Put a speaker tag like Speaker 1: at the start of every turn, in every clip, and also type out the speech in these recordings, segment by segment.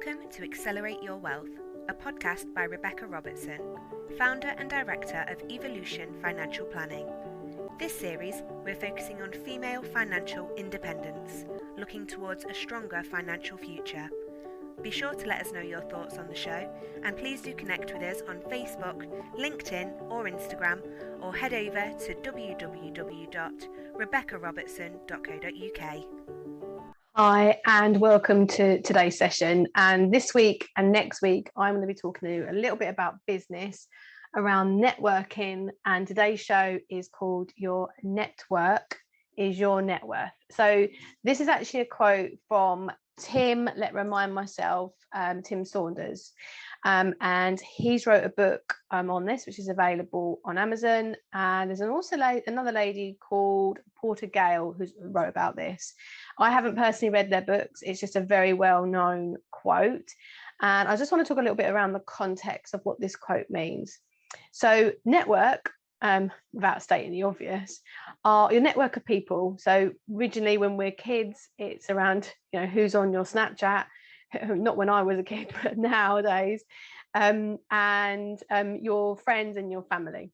Speaker 1: Welcome to Accelerate Your Wealth, a podcast by Rebecca Robertson, founder and director of Evolution Financial Planning. This series, we're focusing on female financial independence, looking towards a stronger financial future. Be sure to let us know your thoughts on the show, and please do connect with us on Facebook, LinkedIn or Instagram, or head over to www.rebeccarobertson.co.uk.
Speaker 2: Hi, and welcome to today's session. And this week and next week, I'm going to be talking to you a little bit about business around networking. And today's show is called Your Network is Your Net Worth. So this is actually a quote from Tim Saunders. And he's wrote a book on this, which is available on Amazon. And there's also another lady called Porter Gale who wrote about this. I haven't personally read their books. It's just a very well-known quote. And I just want to talk a little bit around the context of what this quote means. So network, without stating the obvious, are your network of people. So originally when we're kids, it's around, who's on your Snapchat, not when I was a kid, but nowadays, and your friends and your family.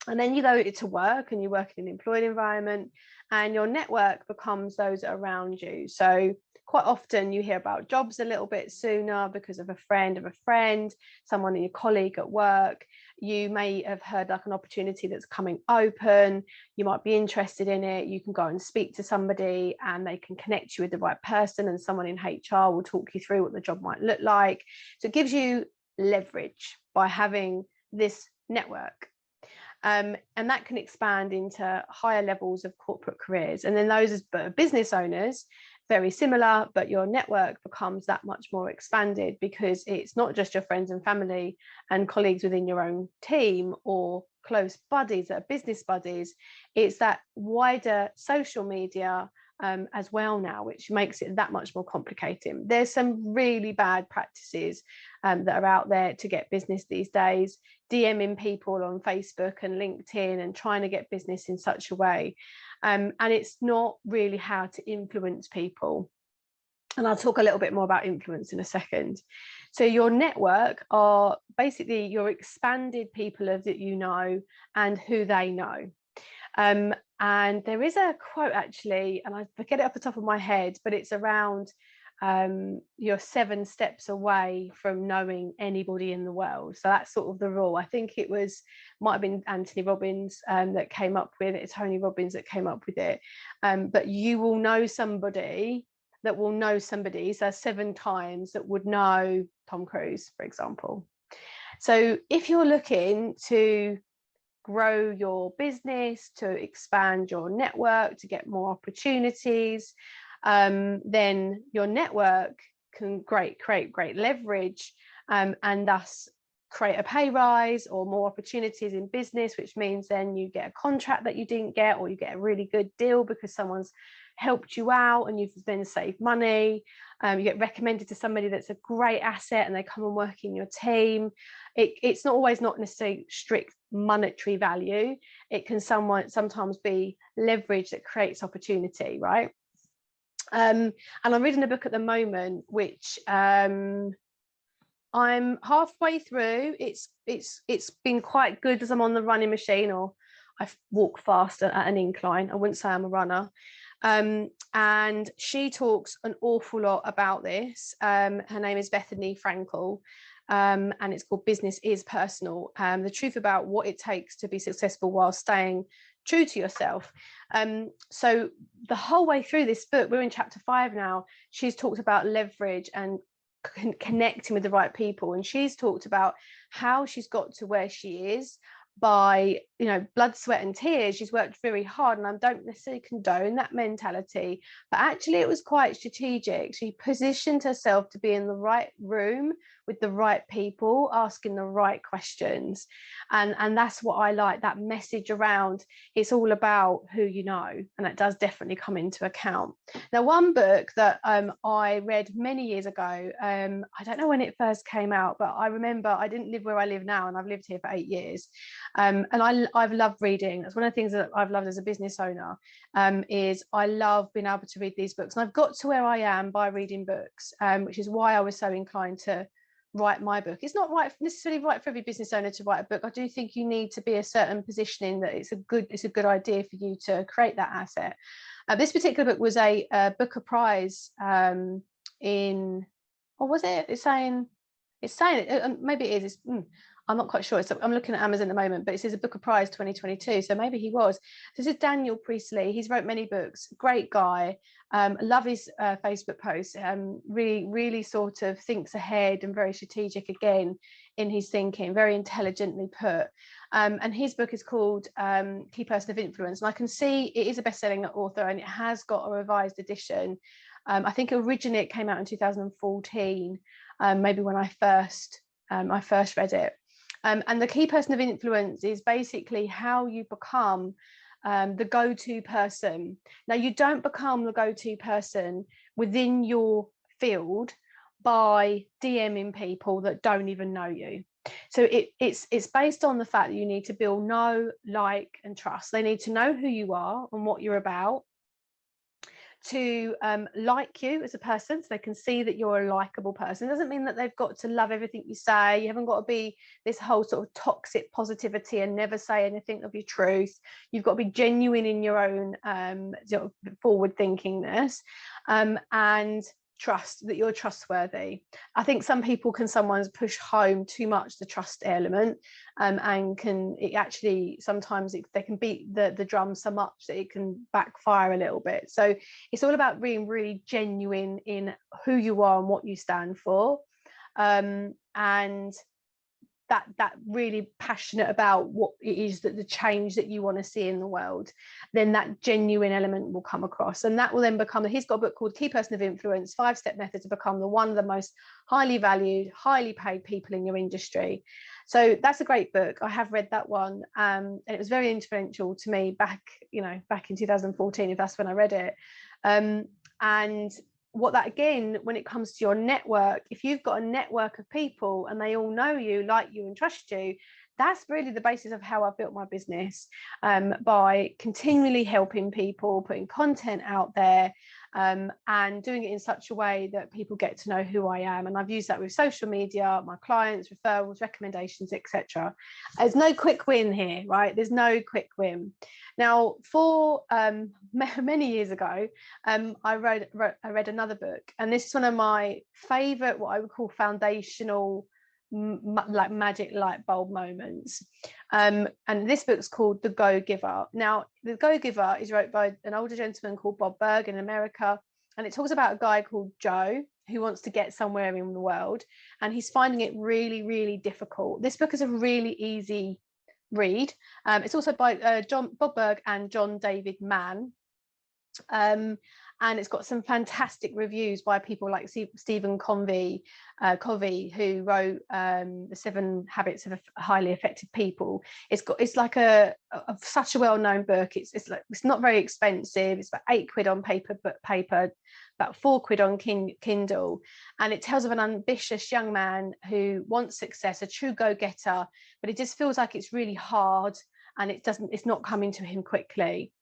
Speaker 2: And then you go to work and you work in an employed environment, and your network becomes those around you. So quite often you hear about jobs a little bit sooner because of a friend, someone in your colleague at work. You may have heard like an opportunity that's coming open. You might be interested in it. You can go and speak to somebody and they can connect you with the right person, and someone in HR will talk you through what the job might look like. So it gives you leverage by having this network. And that can expand into higher levels of corporate careers. And then those as business owners, very similar, but your network becomes that much more expanded because it's not just your friends and family and colleagues within your own team or close buddies that are business buddies. It's that wider social media as well now, which makes it that much more complicated. There's some really bad practices that are out there to get business these days, DMing people on Facebook and LinkedIn and trying to get business in such a way. And it's not really how to influence people. And I'll talk a little bit more about influence in a second. So your network are basically your expanded people that you know and who they know. And there is a quote actually, and I forget it off the top of my head, but it's around you're 7 steps away from knowing anybody in the world. So that's sort of the rule. I think might have been Anthony Robbins that came up with it, Tony Robbins that came up with it. But you will know somebody that will know somebody. So 7 times that would know Tom Cruise, for example. So if you're looking to grow your business, to expand your network, to get more opportunities, then your network can create great leverage and thus create a pay rise or more opportunities in business, which means then you get a contract that you didn't get, or you get a really good deal because someone's helped you out and you've then saved money. You get recommended to somebody that's a great asset and they come and work in your team. It's not always not necessarily strict monetary value. It can sometimes be leverage that creates opportunity, right? And I'm reading a book at the moment, which I'm halfway through. It's been quite good as I'm on the running machine, or I walk faster at an incline. I wouldn't say I'm a runner. And she talks an awful lot about this. Her name is Bethany Frankel, and it's called Business is Personal. The truth about what it takes to be successful while staying true to yourself. So the whole way through this book, we're in chapter 5 now, she's talked about leverage and connecting with the right people. And she's talked about how she's got to where she is by blood, sweat and tears. She's worked very hard, and I don't necessarily condone that mentality, but actually it was quite strategic. She positioned herself to be in the right room with the right people, asking the right questions, and that's what I like, that message around it's all about who you know, and that does definitely come into account. Now, one book that I read many years ago, I don't know when it first came out, but I remember I didn't live where I live now, and I've lived here for 8 years. And I've loved reading. That's one of the things that I've loved as a business owner, is I love being able to read these books. And I've got to where I am by reading books, which is why I was so inclined to write my book. It's not necessarily right for every business owner to write a book. I do think you need to be a certain positioning that it's a good idea for you to create that asset. This particular book was a Booker Prize in, or was it? It's saying maybe it is. I'm not quite sure. I'm looking at Amazon at the moment, but it says a Booker Prize 2022. So maybe he was. This is Daniel Priestley. He's wrote many books. Great guy. Love his Facebook posts. Really sort of thinks ahead and very strategic again in his thinking. Very intelligently put. And his book is called Key Person of Influence. And I can see it is a best-selling author, and it has got a revised edition. I think originally it came out in 2014, maybe when I first read it. And the key person of influence is basically how you become the go-to person. Now, you don't become the go-to person within your field by DMing people that don't even know you. So it's based on the fact that you need to build know, like, and trust. They need to know who you are and what you're about, to like you as a person, so they can see that you're a likable person. It doesn't mean that they've got to love everything you say. You haven't got to be this whole sort of toxic positivity and never say anything of your truth. You've got to be genuine in your own sort of forward thinkingness, and trust that you're trustworthy. I think some people can sometimes push home too much the trust element, and sometimes they can beat the drum so much that it can backfire a little bit. So it's all about being really genuine in who you are and what you stand for, and that really passionate about what it is, that the change that you want to see in the world, then that genuine element will come across, and that will then become. He's got a book called Key Person of Influence, 5-step method to become one of the most highly valued, highly paid people in your industry. So that's a great book. I have read that one, and it was very influential to me back in 2014, if that's when I read it. And what that, again, when it comes to your network, if you've got a network of people and they all know you, like you, and trust you, that's really the basis of how I've built my business, by continually helping people, putting content out there, and doing it in such a way that people get to know who I am. And I've used that with social media, my clients, referrals, recommendations, etc. There's no quick win here, right? There's no quick win. Now, for many years ago, I read another book, and this is one of my favorite, what I would call foundational, like magic light bulb moments. And this book's called The Go-Giver. Now, The Go-Giver is wrote by an older gentleman called Bob Berg in America, and it talks about a guy called Joe who wants to get somewhere in the world, and he's finding it really, really difficult. This book is a really easy read. It's also by Bob Berg and John David Mann. And it's got some fantastic reviews by people like Stephen Covey, who wrote The 7 Habits of Highly Effective People. It's like such a well-known book. It's not very expensive. It's about £8 on paper, about £4 on Kindle, and it tells of an ambitious young man who wants success, a true go-getter, but it just feels like it's really hard, and it's not coming to him quickly.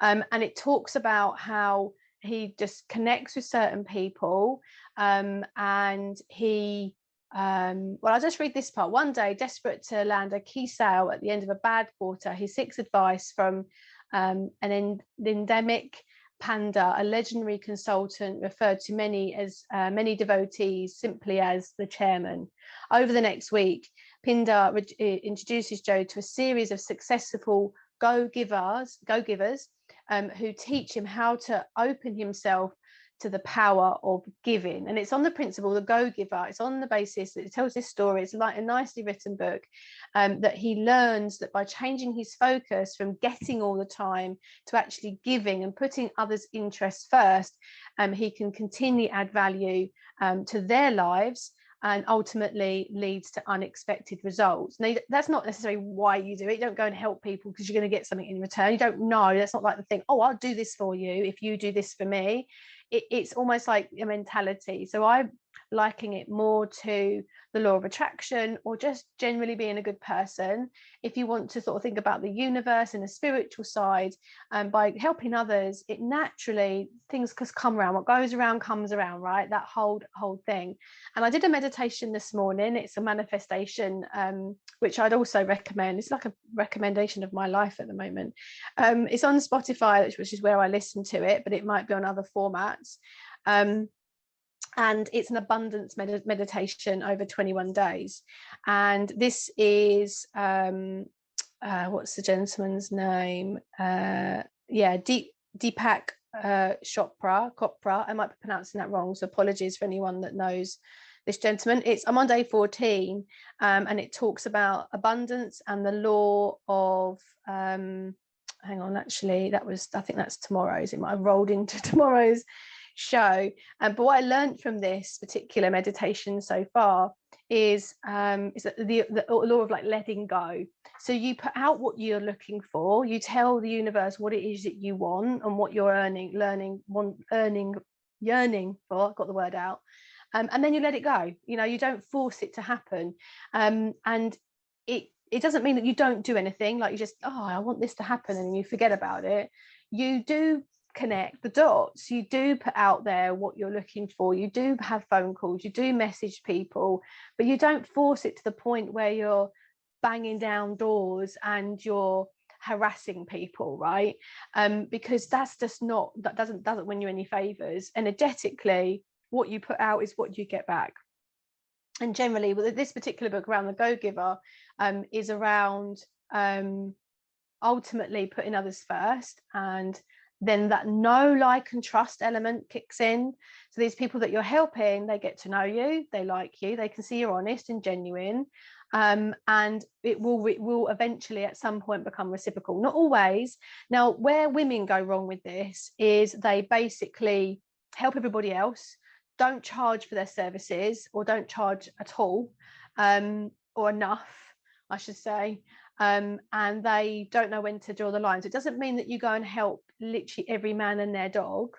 Speaker 2: And it talks about how he just connects with certain people, and he I'll just read this part. One day, desperate to land a key sale at the end of a bad quarter, he seeks advice from an endemic panda, a legendary consultant referred to many devotees simply as the chairman. Over the next week, Pindar introduces Joe to a series of successful go-givers who teach him how to open himself to the power of giving. And it's on the principle, the go-giver, it's on the basis that it tells this story. It's like a nicely written book, that he learns that by changing his focus from getting all the time to actually giving and putting others' interests first, he can continually add value to their lives, and ultimately leads to unexpected results. Now, that's not necessarily why you do it. You don't go and help people because you're going to get something in return. You don't know. That's not like the thing, oh, I'll do this for you if you do this for me. It's almost like a mentality. So I liking it more to the law of attraction, or just generally being a good person, if you want to sort of think about the universe and the spiritual side, by helping others, it naturally, things come around. What goes around comes around, right? That whole thing. And I did a meditation this morning. It's a manifestation, which I'd also recommend. It's like a recommendation of my life at the moment. It's on Spotify, which is where I listen to it, but it might be on other formats. And it's an abundance meditation over 21 days. And this is, what's the gentleman's name? Deepak Chopra. I might be pronouncing that wrong, so apologies for anyone that knows this gentleman. I'm on day 14, and it talks about abundance and the law of, hang on, actually, I think that's tomorrow's. It might have rolled into tomorrow's show. But what I learned from this particular meditation so far is that the law of like letting go. So you put out what you're looking for, you tell the universe what it is that you want and what you're yearning for. I got the word out. And then you let it go. You don't force it to happen. And it doesn't mean that you don't do anything, like you just, I want this to happen, and you forget about it. You do connect the dots. You do put out there what you're looking for. You do have phone calls. You do message people, but you don't force it to the point where you're banging down doors and you're harassing people, right? Because that's just not, that doesn't win you any favors. Energetically, what you put out is what you get back. And generally, with this particular book around the go-giver, is around ultimately putting others first, and then that know, like, and trust element kicks in. So these people that you're helping, they get to know you, they like you, they can see you're honest and genuine, and it will eventually at some point become reciprocal. Not always. Now, where women go wrong with this is they basically help everybody else, don't charge for their services, or don't charge at all, or enough, I should say. And they don't know when to draw the lines. It doesn't mean that you go and help literally every man and their dog.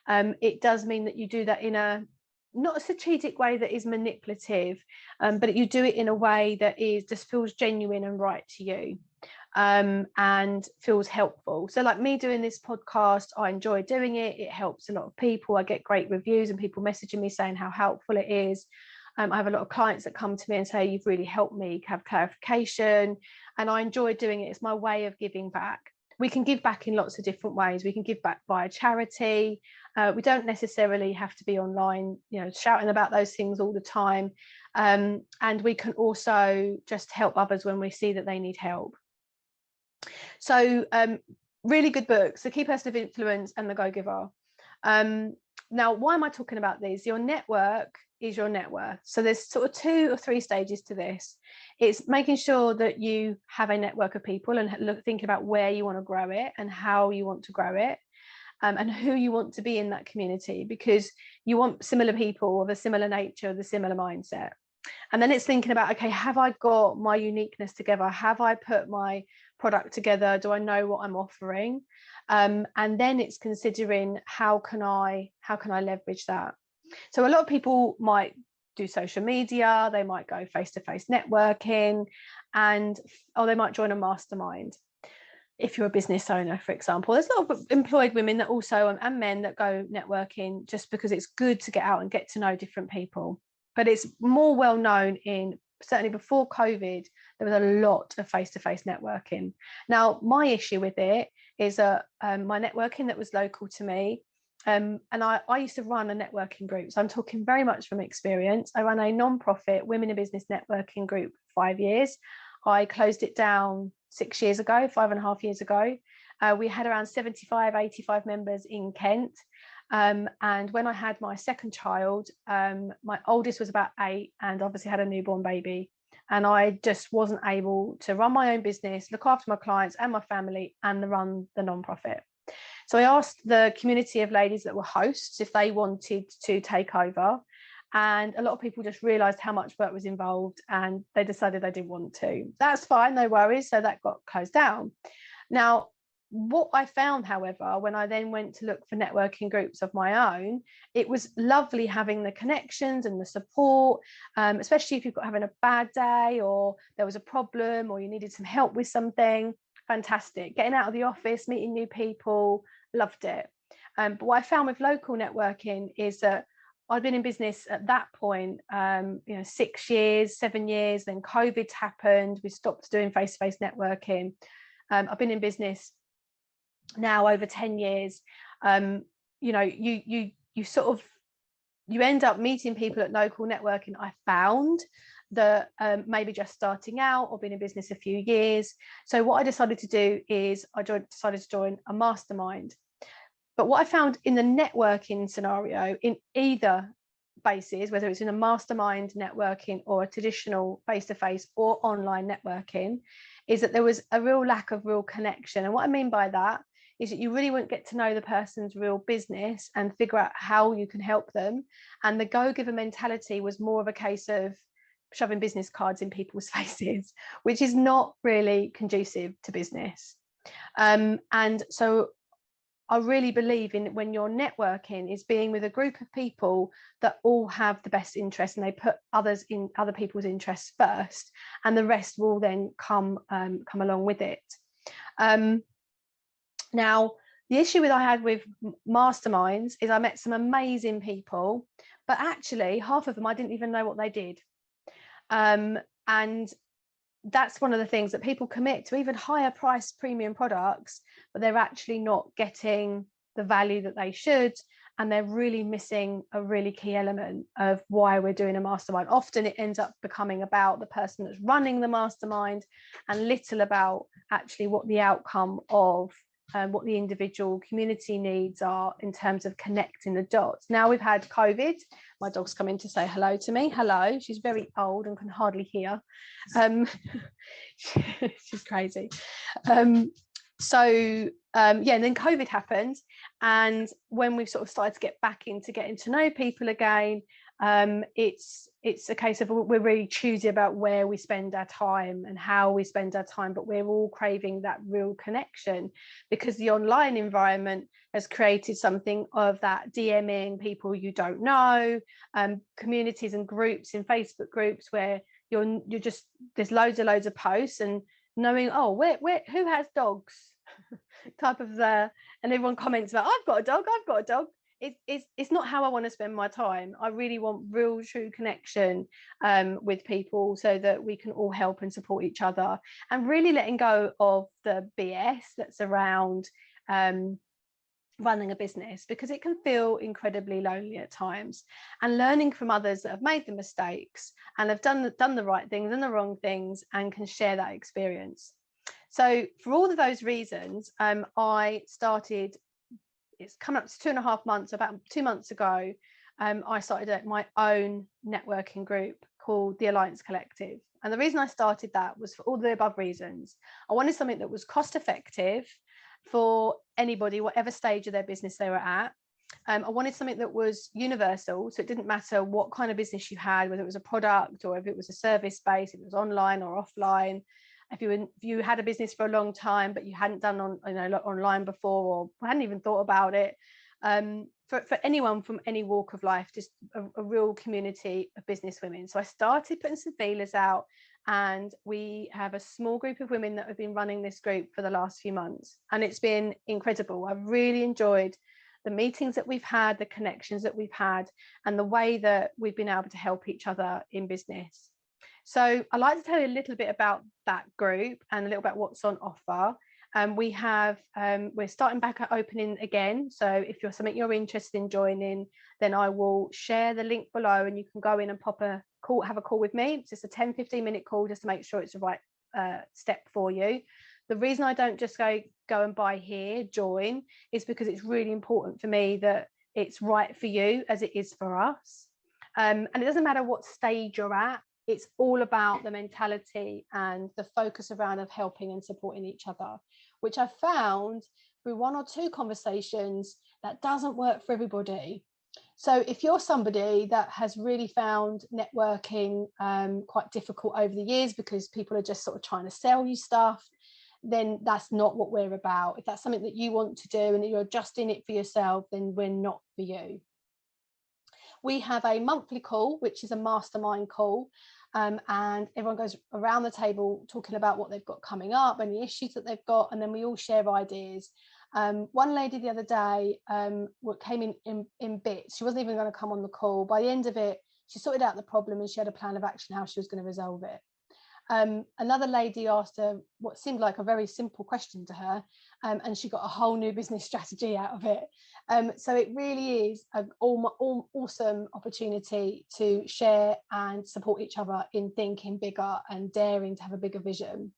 Speaker 2: It does mean that you do that in a not a strategic way that is manipulative, but you do it in a way that just feels genuine and right to you, and feels helpful. So like me doing this podcast, I enjoy doing it. It helps a lot of people. I get great reviews and people messaging me saying how helpful it is. I have a lot of clients that come to me and say, you've really helped me have clarification, and I enjoy doing it. It's my way of giving back. We can give back in lots of different ways. We can give back via charity. We don't necessarily have to be online, shouting about those things all the time. And we can also just help others when we see that they need help. So really good books, The Key Person of Influence and The Go-Giver. Now, why am I talking about these? Your network is your net worth. So there's sort of 2 or 3 stages to this. It's making sure that you have a network of people and thinking about where you want to grow it and how you want to grow it, and who you want to be in that community, because you want similar people of a similar nature, of a similar mindset. And then it's thinking about, okay, have I got my uniqueness together? Have I put my product together? Do I know what I'm offering? And then it's considering how can I leverage that? So a lot of people might do social media, they might go face-to-face networking, and they might join a mastermind. If you're a business owner, for example, there's a lot of employed women that also, and men, that go networking just because it's good to get out and get to know different people. But it's more well known certainly before COVID, there was a lot of face-to-face networking. Now, my issue with it is my networking that was local to me, and I used to run a networking group. So I'm talking very much from experience. I ran a non-profit women in business networking group for 5 years. I closed it down 6 years ago, 5.5 years ago. We had around 75, 85 members in Kent. And when I had my second child, my oldest was about 8 and obviously had a newborn baby. And I just wasn't able to run my own business, look after my clients and my family, and run the non-profit. So I asked the community of ladies that were hosts if they wanted to take over. And a lot of people just realised how much work was involved and they decided they didn't want to. That's fine, no worries. So that got closed down. Now, what I found, however, when I then went to look for networking groups of my own, it was lovely having the connections and the support, especially if you've got having a bad day or there was a problem or you needed some help with something. Fantastic. Getting out of the office, meeting new people, loved it. But what I found with local networking is that I'd been in business at that point, 6 years, 7 years, then COVID happened. We stopped doing face-to-face networking. I've been in business now over 10 years. You sort of, you end up meeting people at local networking. I found that maybe just starting out or been in business a few years. So what I decided to do is decided to join a mastermind. But what I found in the networking scenario, in either basis, whether it's in a mastermind networking or a traditional face-to-face or online networking, is that there was a real lack of real connection. And what I mean by that is that you really wouldn't get to know the person's real business and figure out how you can help them. And the go-giver mentality was more of a case of shoving business cards in people's faces, which is not really conducive to business. And so I really believe in, when you're networking, is being with a group of people that all have the best interest and they put other people's interests first, and the rest will then come along with it. Now, the issue I had with masterminds is I met some amazing people, but actually half of them I didn't even know what they did. And that's one of the things, that people commit to even higher price premium products, but they're actually not getting the value that they should, and they're really missing a really key element of why we're doing a mastermind. Often it ends up becoming about the person that's running the mastermind and little about actually what the outcome of what the individual community needs are in terms of connecting the dots. Now we've had COVID. My dog's come in to say hello to me. Hello. She's very old and can hardly hear. She's crazy. And then COVID happened, and when we've sort of started to get back into getting to know people again, it's a case of we're really choosy about where we spend our time and how we spend our time, but we're all craving that real connection, because the online environment has created something of that DMing people you don't know, communities and groups in Facebook groups where you're just, there's loads of posts and knowing, oh, where who has dogs type of and everyone comments about, I've got a dog. It's not how I want to spend my time. I really want real true connection with people, so that we can all help and support each other, and really letting go of the BS that's around running a business, because it can feel incredibly lonely at times, and learning from others that have made the mistakes and have done the right things and the wrong things and can share that experience. So for all of those reasons, I started, it's come up to 2.5 months, about 2 months ago, I started my own networking group called the Alliance Collective. And the reason I started that was for all the above reasons. I wanted something that was cost effective for anybody, whatever stage of their business they were at. I wanted something that was universal, so it didn't matter what kind of business you had, whether it was a product or if it was a service base, if it was online or offline. If you had a business for a long time but you hadn't done online before, or hadn't even thought about it, for anyone from any walk of life, just a real community of business women. So I started putting some feelers out, and we have a small group of women that have been running this group for the last few months, and it's been incredible. I've really enjoyed the meetings that we've had, the connections that we've had, and the way that we've been able to help each other in business. So I'd like to tell you a little bit about that group and a little about what's on offer. We're starting back at opening again. So if you're something you're interested in joining, then I will share the link below, and you can go in and have a call with me. It's just a 10-15 minute call just to make sure it's the right step for you. The reason I don't just go and buy here, join, is because it's really important for me that it's right for you as it is for us. And it doesn't matter what stage you're at. It's all about the mentality and the focus around of helping and supporting each other, which I found through 1 or 2 conversations that doesn't work for everybody. So if you're somebody that has really found networking quite difficult over the years because people are just sort of trying to sell you stuff, then that's not what we're about. If that's something that you want to do and that you're just in it for yourself, then we're not for you. We have a monthly call, which is a mastermind call, and everyone goes around the table talking about what they've got coming up and the issues that they've got, and then we all share ideas. One lady the other day came in bits. She wasn't even going to come on the call. By the end of it, she sorted out the problem and she had a plan of action how she was going to resolve it. Another lady asked her what seemed like a very simple question to her, and she got a whole new business strategy out of it. So it really is an awesome opportunity to share and support each other in thinking bigger and daring to have a bigger vision.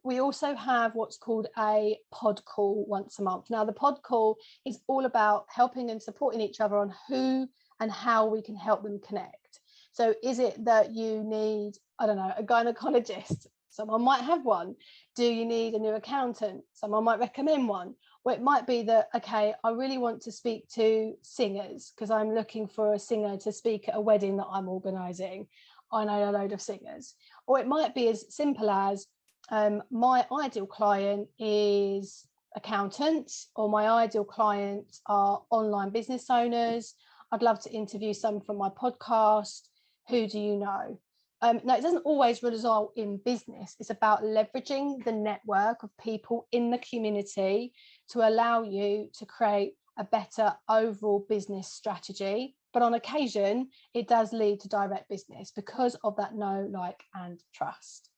Speaker 2: We also have what's called a pod call once a month. Now, the pod call is all about helping and supporting each other on who and how we can help them connect. So is it that you need, I don't know, a gynecologist? Someone might have one. Do you need a new accountant? Someone might recommend one. Or it might be that, okay, I really want to speak to singers because I'm looking for a singer to speak at a wedding that I'm organising. I know a load of singers. Or it might be as simple as my ideal client is accountants, or my ideal clients are online business owners. I'd love to interview some from my podcast. Who do you know? Now, it doesn't always result in business. It's about leveraging the network of people in the community to allow you to create a better overall business strategy. But on occasion, it does lead to direct business because of that know, like, and trust.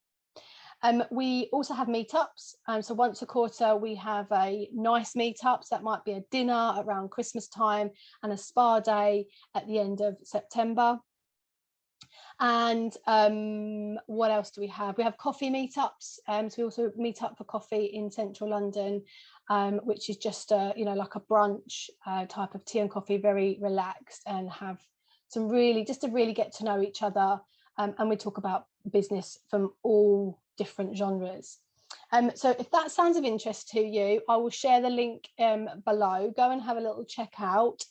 Speaker 2: We also have meetups. So once a quarter, we have a nice meetup. So that might be a dinner around Christmas time and a spa day at the end of September. And what else do we have? We have coffee meetups. So we also meet up for coffee in central London, which is just like a brunch type of tea and coffee, very relaxed, and have some just to really get to know each other. And we talk about business from all different genres. So if that sounds of interest to you, I will share the link below. Go and have a little check out.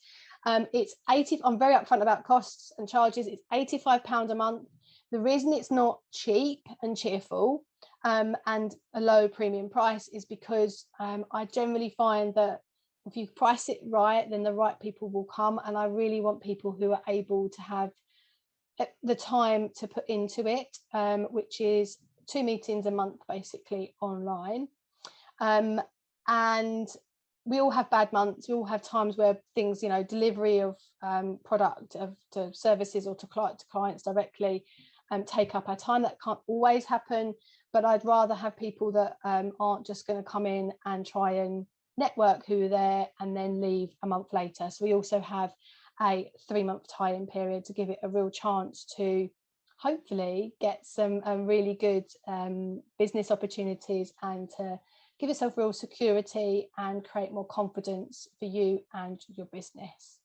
Speaker 2: It's I'm very upfront about costs and charges. It's £85 a month. The reason it's not cheap and cheerful and a low premium price is because I generally find that if you price it right, then the right people will come. And I really want people who are able to have the time to put into it, which is 2 meetings a month, basically online. And we all have bad months. We all have times where things, delivery of product to services or to clients directly take up our time. That can't always happen, but I'd rather have people that aren't just going to come in and try and network who are there and then leave a month later. So we also have a 3-month tie-in period to give it a real chance to hopefully get some really good business opportunities and to give yourself real security and create more confidence for you and your business.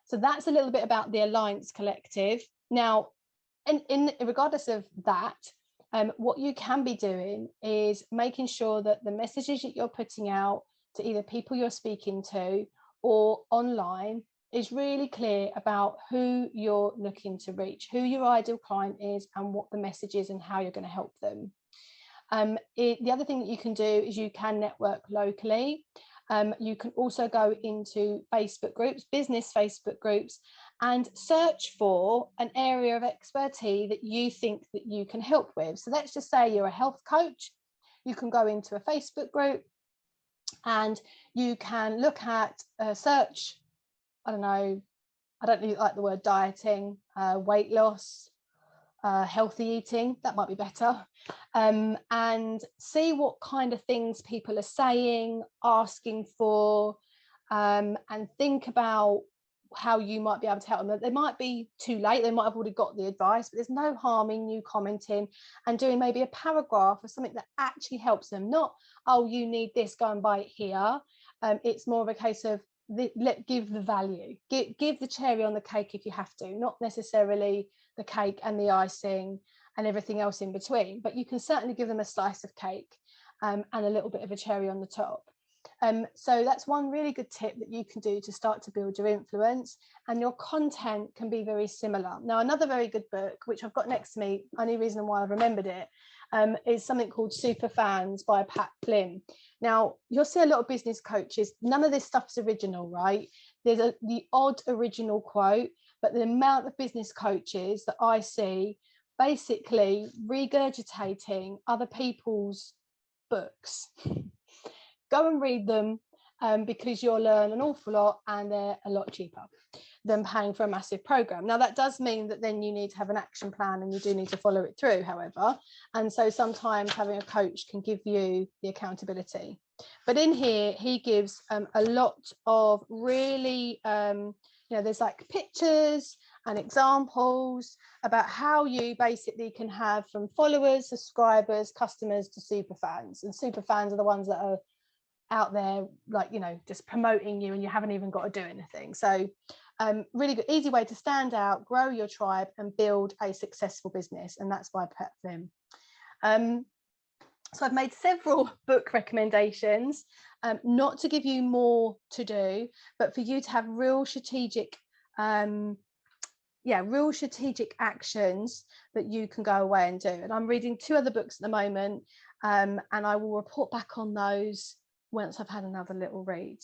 Speaker 2: So that's a little bit about the Alliance Collective. Now, in regardless of that, what you can be doing is making sure that the messages that you're putting out to either people you're speaking to or online is really clear about who you're looking to reach, who your ideal client is, and what the message is and how you're going to help them. The other thing that you can do is you can network locally. You can also go into Facebook groups, business Facebook groups, and search for an area of expertise that you think that you can help with. So let's just say you're a health coach. You can go into a Facebook group and you can look at search, I don't really like the word dieting, weight loss, healthy eating, that might be better, and see what kind of things people are saying, asking for, and think about how you might be able to help them. They might be too late, they might have already got the advice, but there's no harm in you commenting and doing maybe a paragraph or something that actually helps them. Not, oh, you need this, go and buy it here. It's more of a case of give the value, give the cherry on the cake if you have to, not necessarily the cake and the icing and everything else in between, but you can certainly give them a slice of cake and a little bit of a cherry on the top. So that's one really good tip that you can do to start to build your influence, and your content can be very similar. Now, another very good book, which I've got next to me, only reason why I've remembered it, is something called Super Fans by Pat Flynn. Now, you'll see a lot of business coaches, none of this stuff is original, right? There's the odd original quote, but the amount of business coaches that I see basically regurgitating other people's books. Go and read them, because you'll learn an awful lot, and they're a lot cheaper than paying for a massive program. Now, that does mean that then you need to have an action plan, and you do need to follow it through, however. And so sometimes having a coach can give you the accountability. But in here, he gives a lot of really, there's like pictures and examples about how you basically can have from followers, subscribers, customers to super fans. And super fans are the ones that are out there, like, just promoting you, and you haven't even got to do anything. So really good, easy way to stand out, grow your tribe, and build a successful business. And that's by Pat Flynn. So I've made several book recommendations, not to give you more to do, but for you to have real strategic actions that you can go away and do. And I'm reading 2 other books at the moment, and I will report back on those once I've had another little read.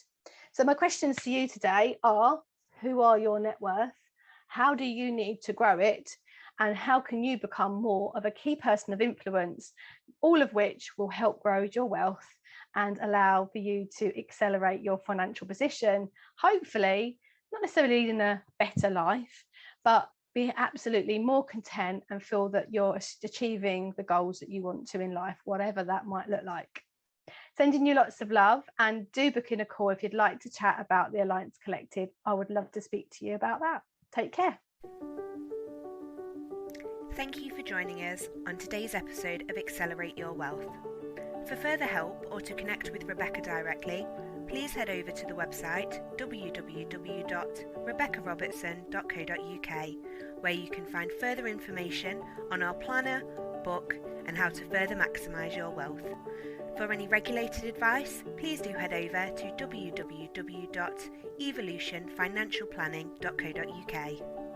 Speaker 2: So my questions to you today are: who are your net worth? How do you need to grow it? And how can you become more of a key person of influence? All of which will help grow your wealth and allow for you to accelerate your financial position, hopefully not necessarily leading a better life, but be absolutely more content and feel that you're achieving the goals that you want to in life, whatever that might look like. Sending you lots of love, and do book in a call if you'd like to chat about the Alliance Collective. I would love to speak to you about that. Take care.
Speaker 1: Thank you for joining us on today's episode of Accelerate Your Wealth. For further help or to connect with Rebecca directly, please head over to the website www.rebeccarobertson.co.uk, where you can find further information on our planner, book, and how to further maximise your wealth. For any regulated advice, please do head over to www.evolutionfinancialplanning.co.uk.